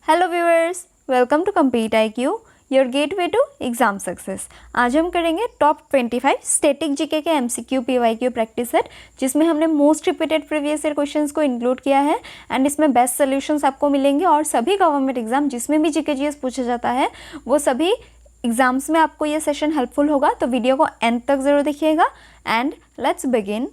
Hello viewers, welcome to compete IQ, your gateway to exam success. आज हम करेंगे top 25 static GK के MCQ PYQ practice set, जिसमें हमने most repeated previous year questions को include किया है एंड इसमें बेस्ट सॉल्यूशंस आपको मिलेंगे। और सभी गवर्नमेंट एग्जाम जिसमें भी जीके जीएस पूछा जाता है वो सभी एग्जाम्स में आपको ये सेशन हेल्पफुल होगा, तो वीडियो को एंड तक ज़रूर देखिएगा and let's begin.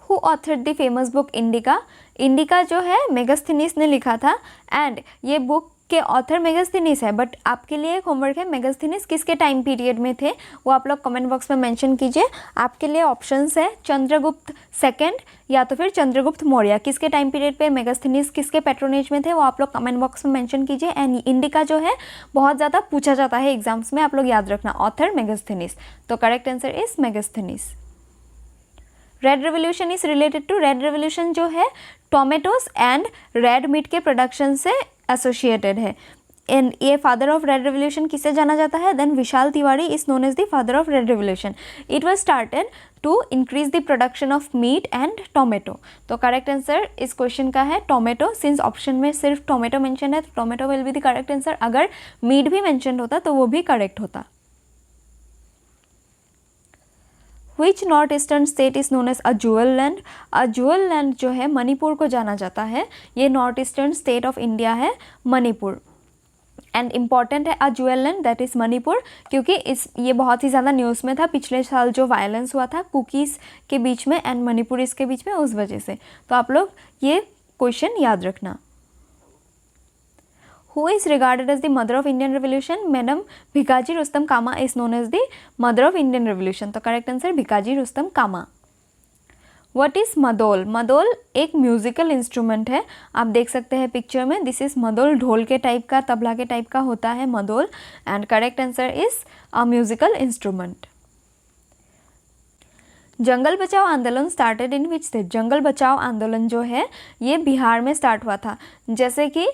Who authored the famous book indica? Indica जो है मेगास्थनीस ने लिखा था एंड ये बुक के ऑथर मेगास्थनीस है। बट आपके लिए एक होमवर्क है, मेगास्थनीस किसके टाइम पीरियड में थे वो आप लोग कमेंट बॉक्स में मेंशन कीजिए। आपके लिए ऑप्शंस है चंद्रगुप्त सेकंड या तो फिर चंद्रगुप्त मौर्य। किसके टाइम पीरियड पे मेगास्थनीस किसके पैट्रोनेज में थे वो आप लोग कमेंट बॉक्स में मेंशन कीजिए। एंड इंडिका जो है बहुत ज़्यादा पूछा जाता है एग्जाम्स में, आप लोग याद रखना। ऑथर मेगास्थनीस, तो correct answer is Megasthenes. Red revolution is related to, red revolution जो है टोमेटोज एंड रेड मीट के प्रोडक्शन से एसोसिएटेड है। एंड ये फादर ऑफ रेड रेवोल्यूशन किसे जाना जाता है? Then Vishal Tiwari is known as the father of red revolution. It was started to increase the production of meat and tomato. तो correct answer इस क्वेश्चन का है टोमेटो। सिंस ऑप्शन में सिर्फ टोमेटो मेंशन है तो tomato will be the correct answer. अगर meat भी मेंशन होता तो वो भी करेक्ट होता। Which north eastern state is known as a jewel land? A jewel land जो है मणिपुर को जाना जाता है। ये north eastern state of India है मणिपुर। एंड इम्पॉर्टेंट है a jewel land that is Manipur, क्योंकि ये बहुत ही ज़्यादा न्यूज़ में था पिछले साल जो वायलेंस हुआ था कुकीज़ के बीच में एंड मणिपुरीज के बीच में, उस वजह से। तो आप लोग ये क्वेश्चन याद रखना। Who is regarded as the mother of Indian Revolution? Madam Bhikaji Rustam Kama is known as the mother of Indian Revolution. तो correct answer Bhikaji Rustam Kama. What is मदोल? मदोल एक म्यूजिकल इंस्ट्रूमेंट है, आप देख सकते हैं picture में। This is मदोल, ढोल के टाइप का, तबला के टाइप का होता है मदोल। And correct answer is a musical instrument. Jungle Bachao Andolan started in which state? जंगल बचाओ आंदोलन जो है ये बिहार में स्टार्ट हुआ था। जैसे कि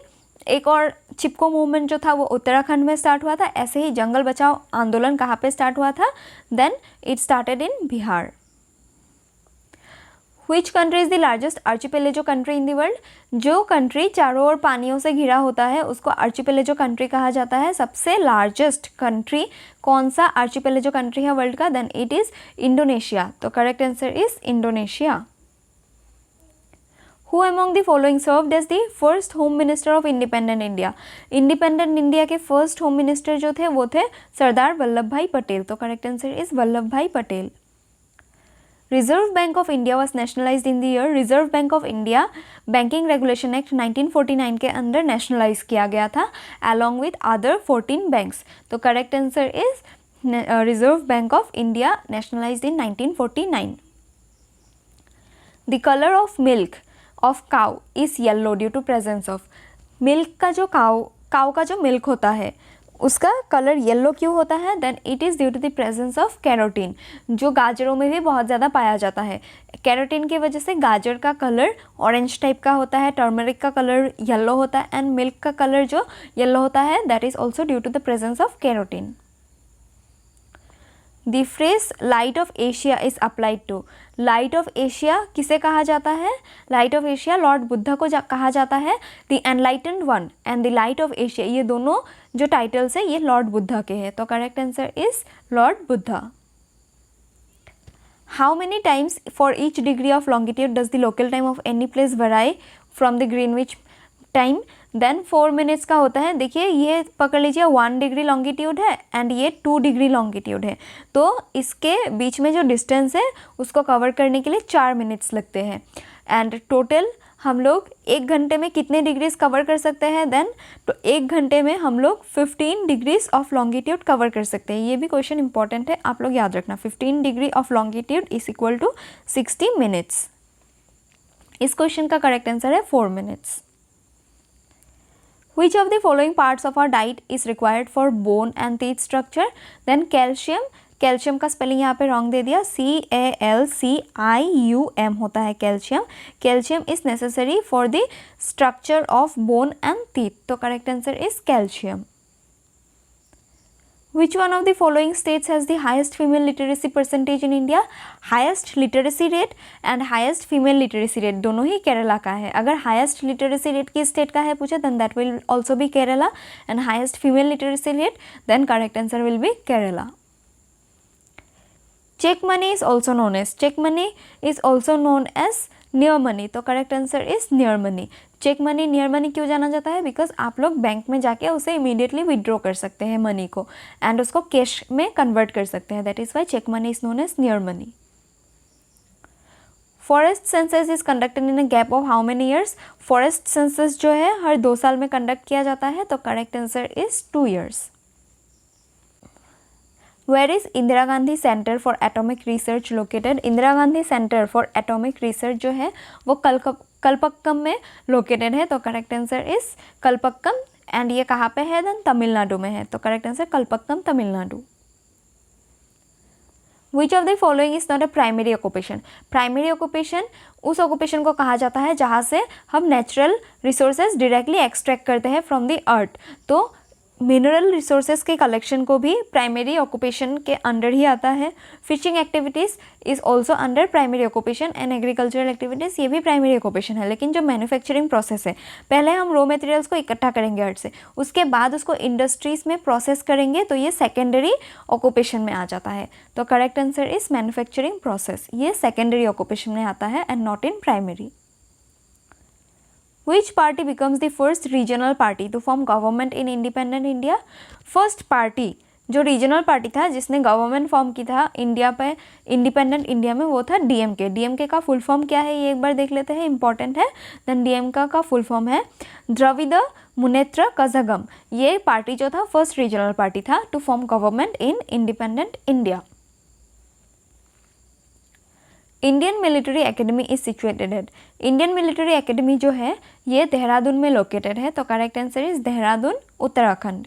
एक और चिपको मूवमेंट जो था वो उत्तराखंड में स्टार्ट हुआ था, ऐसे ही जंगल बचाओ आंदोलन कहाँ पे स्टार्ट हुआ था? Then it started in Bihar. Which country is the largest archipelago country in the world? जो कंट्री चारों ओर पानियों से घिरा होता है उसको आर्चिपेलेजो कंट्री कहा जाता है। सबसे लार्जेस्ट कंट्री कौन सा आर्चिपेलेजो कंट्री है वर्ल्ड का? Then it is Indonesia. तो correct answer is Indonesia. Who among the following served as the first Home Minister of Independent India? Independent India के फर्स्ट होम मिनिस्टर जो थे वो थे सरदार वल्लभ भाई पटेल। तो correct answer is Vallabh Bhai Patel. Reserve bank of India was nationalised in the year? Reserve bank of India banking regulation act 1949 के अंदर nationalise किया गया था अलॉन्ग विथ अदर 14 बैंक्स। तो correct answer is reserve bank of India nationalised in 1949। The colour of milk of cow is yellow due to presence of, milk का जो cow का जो मिल्क होता है उसका कलर येलो क्यों होता है? Then it is due to the presence of carotene, जो गाजरों में भी बहुत ज़्यादा पाया जाता है। कैरोटीन की वजह से गाजर का कलर ऑरेंज टाइप का होता है, टर्मरिक का कलर येलो होता है एंड मिल्क का कलर जो येलो होता है that is also due to the presence of carotene. The phrase light of Asia is applied to, light of Asia किसे कहा जाता है? Light of Asia lord Buddha को कहा जाता है। The enlightened one and the light of Asia, ये दोनों जो टाइटल्स है ये लॉर्ड बुद्धा के हैं। तो correct answer is Lord Buddha. How many times for each degree of longitude does the local time of any place vary from the Greenwich time? Then 4 minutes का होता है। देखिए ये पकड़ लीजिए 1 डिग्री लॉन्गिट्यूड है एंड ये 2 डिग्री लॉन्गिट्यूड है, तो इसके बीच में जो डिस्टेंस है उसको कवर करने के लिए 4 मिनट्स लगते हैं। एंड टोटल हम लोग 1 घंटे में कितने डिग्रीज कवर कर सकते हैं? देन तो 1 घंटे में हम लोग 15 डिग्रीज ऑफ लॉन्गिट्यूड कवर कर सकते हैं। ये भी क्वेश्चन इंपॉर्टेंट है, आप लोग याद रखना। 15 degree of longitude is equal to 60 minutes. इस क्वेश्चन का करेक्ट आंसर है 4 minutes. Which of the following parts of our diet is required for bone and teeth structure? Then calcium, calcium का spelling यहाँ पे रॉन्ग दे दिया, CALCIUM होता है calcium. Calcium is necessary for the structure of bone and teeth. तो correct answer is calcium. Which one of the following states has the highest female literacy percentage in India? Highest literacy rate and highest female literacy rate दोनों ही केरला का है. अगर highest literacy rate की state का है पूछा then that will also be Kerala, and highest female literacy rate then correct answer will be Kerala. Check money is also known as near money, तो correct answer is near money. Check money near money क्यों जाना जाता है? Because आप लोग bank में जाके उसे इमीडिएटली विड्रॉ कर सकते हैं मनी को एंड उसको कैश में कन्वर्ट कर सकते हैं. That is why check money is known as near money. Forest census is conducted in a gap of how many years? Forest census जो है हर 2 साल में कंडक्ट किया जाता है, तो correct answer is 2 years. Where is Indira Gandhi centre for atomic research located? Indira Gandhi centre for atomic research जो है वो कलपक्कम में लोकेटेड है, तो correct answer is Kalpakkam. And ये कहाँ पे है? देन तमिलनाडु में है, तो correct answer Kalpakkam Tamil Nadu. Which of the following is not a primary occupation? Primary occupation उस ऑक्यूपेशन को कहा जाता है जहाँ से हम नेचुरल रिसोर्सेज डायरेक्टली एक्सट्रैक्ट करते हैं फ्रॉम द अर्थ. तो मिनरल रिसोर्सेज के कलेक्शन को भी प्राइमरी ऑक्यूपेशन के अंडर ही आता है. Fishing activities is also under primary occupation and agricultural activities ये भी प्राइमरी ऑक्यूपेशन है. लेकिन जो मैन्युफैक्चरिंग प्रोसेस है, पहले हम रॉ मटेरियल्स को इकट्ठा करेंगे अर्थ से, उसके बाद उसको इंडस्ट्रीज़ में प्रोसेस करेंगे, तो ये सेकेंडरी ऑक्यूपेशन में आ जाता है. तो correct answer is manufacturing process. ये सेकेंडरी ऑक्यूपेशन में आता है and not in primary. Which party becomes the first regional party to form government in independent India? First party जो रीजनल पार्टी था जिसने गवर्नमेंट फॉर्म की था इंडिया पे, इंडिपेंडेंट इंडिया में, वो था डीएमके. डीएमके का फुल फॉर्म क्या है ये एक बार देख लेते हैं, इंपॉर्टेंट है. देन डीएमके का फुल फॉर्म है द्रविड़ मुनेत्र कझगम. ये पार्टी जो था फर्स्ट रीजनल पार्टी था to form government in independent India. Indian military academy is situated at? Indian military academy जो है ये देहरादून में लोकेटेड है, तो correct answer is Dehradun Uttarakhand.